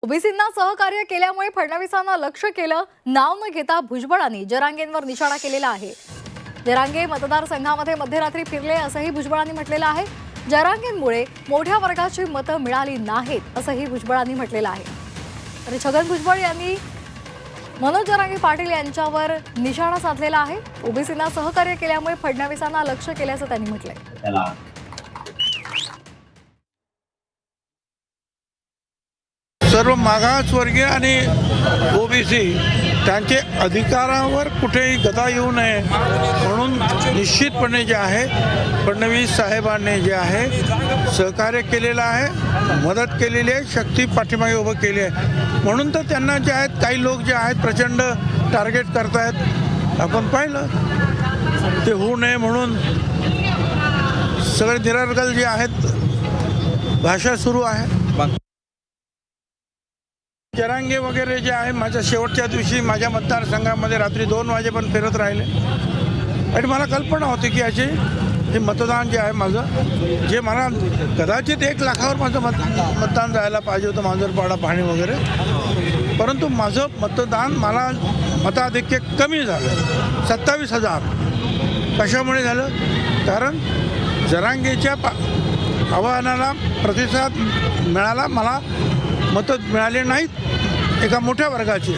ओबीसींना सहकार्य केल्यामुळे फडणवीसांना लक्ष केलं, नाव न घेता भुजबळांनी जरांगेंवर निशाणा केलेला आहे। जरांगे मतदारसंघामध्ये मध्यरात्री फिरले असंही भुजबळांनी म्हटलेलं आहे। जरांगेंमुळे मोठ्या वर्गाची मतं मिळाली नाहीत असंही भुजबळांनी म्हटलेलं आहे। तर छगन भुजबळ यांनी मनोज जरांगे पाटील यांच्यावर निशाणा साधलेला आहे। ओबीसींना सहकार्य केल्यामुळे फडणवीसांना लक्ष केल्याचं त्यांनी म्हटलंय। सर्व मागासवर्गीय आणि ओबीसी त्यांचे अधिकारावर कुठेही गदा येऊ नये म्हणून निश्चितपणे जे आहे फडणवीस साहेबांनी जे आहे सहकार्य केलेलं आहे, मदत केलेली आहे, शक्ती पाठीमागे उभं केली आहे। म्हणून तर त्यांना जे आहेत काही लोक जे आहेत प्रचंड टार्गेट करतायत। आपण पाहिलं ते होऊ नये म्हणून सगळे निरर्गल जे आहेत भाषा सुरू आहे। जरांगे वगैरे जे आहे माझ्या शेवटच्या दिवशी माझ्या मतदारसंघामध्ये रात्री 2 वाजेपर्यंत फिरत राहिले आणि मला कल्पना होती की याचे हे मतदान जे आहे माझं जे मला कदाचित 1 लाखावर माझं मतदान जायला पाहिजे होतं, मांजरपाडा पाहणी वगैरे, परंतु माझं मतदान मला मताधिक्य कमी झालं 27,000। कशामुळे झालं? कारण जरांगेच्या आवाहनाला प्रतिसाद मिळाला, मला मतं मिळाले नाहीत एका मोठ्या वर्गाची।